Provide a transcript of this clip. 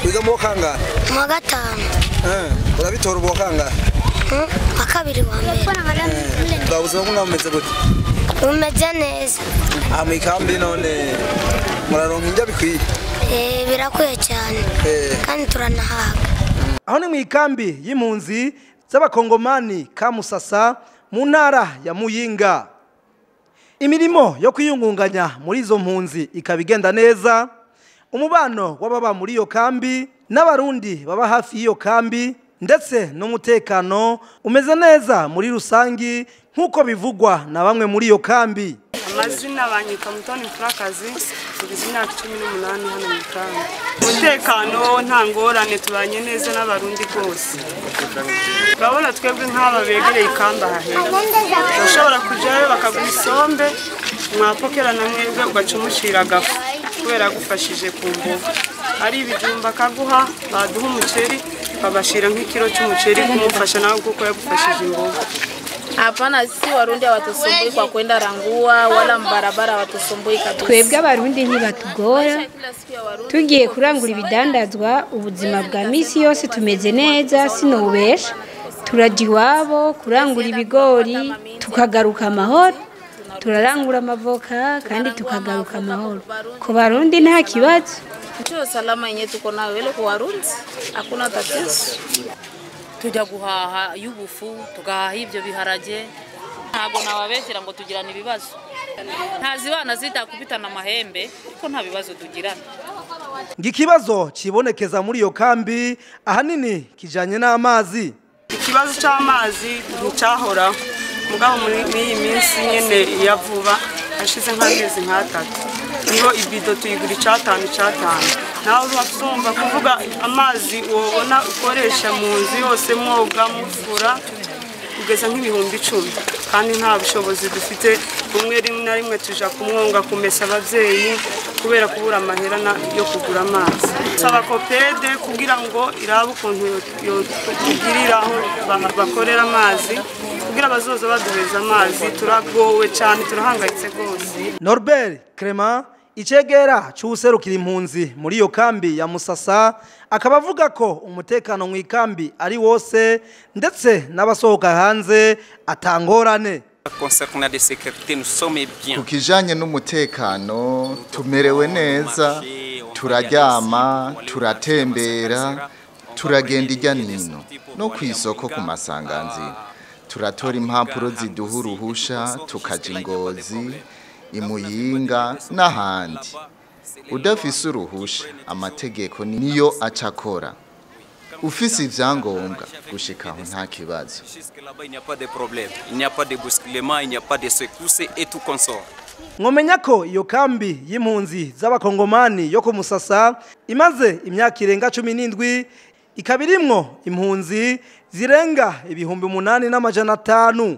Wiga mu kangahe? Mu wa gatanu. Urabitora ubu kangahe? Akabiri wa mbere. Ubuzima bwo mwameze gute? Bumeze neza. Mu ikambi none muraronka indya bikwiye? Birakwiye cyane. Kandi turanahaga. Aho ni mu ikambi y'impunzi z'abakongomani ka Musasa mu ntara ya Muyinga. Imirimo yo kwiyungunganya muri izo mpunzi ikabigenda neza. Umubano w'ababa muri iyo kambi n'abarundi baba hafi y'iyo kambi ndetse n'umutekano umeze neza muri rusangi nkuko bivugwa na bamwe muri iyo kambi. Amazina banyita Mutoni Mfurakazi, tugize imyaka 18 hano mu kambi. Umutekano nta ngorane, tubanye neza n'abarundi rwose. Urabona twebwe nk'aba begereye ikamba hahera, bashobora kujayo bakaguha isombe mwapokera na mwebwe ugacumushira agafu kubera gufashije ku mboga. Ari ibijumba kaguha baduha umuceri babashira nk'ikiro cy'umuceri kumufasha nawe kuko yagufashije imboga. Hapana, sisi Warundi hawatusumbui kwa kwenda rangua wala mbarabara hawatusumbui kabisa. Twebwe abarundi ntibatugora, tugiye kurangura ibidandazwa, ubuzima bwa misi yose tumeze neza sinobesha. Turaja iwabo kurangura ibigori tukagaruka amahoro, turarangura amavoka kandi tukagaruka amahoro. Ku Barundi nta kibazo. Ndio salama yenyewe tuko nayo ile kwa Warundi hakuna tatizo. Tujya guhaha y'ubufu tugahaha ivyo biharage, ntago nababeshyira ngo tugirana ibibazo. Ntazibana zitakubitana amahembe ko nta bibazo tugirana. Ngikibazo kibonekeza muri iyo kambi ahanini kijanye n'amazi. Ikibazo cy'amazi nticyahora mugabo muri iyi minsi nyene yavuba ashize nk'amezi nk'atatu. Niho ibido tuyigura icatanu nawe urasumva kuvuga amazi wobona ukoresha mu nzu yose mwoga mufura ugeza nk'ibihumbi 10 kandi nta bushobozi dufite. Kumwe rimwe na rimwe tuja kumwonga kumesa abavyeyi kubera kubura amahera yo kugura amazi. Saba kopede kugira ngo irabe ukuntu yogiriraho bakorera amazi kugira bazoza baduheza amazi. Turagowe cyane, turahangayitse gose. Norbert Clement icegera cy'userukira impunzi muri iyo kambi ya Musasa akaba avuga ko umutekano mu ikambi ari wose ndetse n'abasohoka hanze atangorane. Kukijanye n'umutekano tumerewe neza, turaryama, turatembera, turagenda ijya nino no kwisoko ku masanganzira. Turatora impapuro ziduha uruhusha tukaja Ingozi, Imuyinga n'ahandi. Udafise uruhusha amategeko niyo acakora. Ufise ivyangombwa gushika aho nta kibazo. Mwomenya ko iyo kambi y'impunzi z'abakongomani yo ku Musasa imaze imyaka irenga 17 ikabirimwo impunzi zirenga 8,500.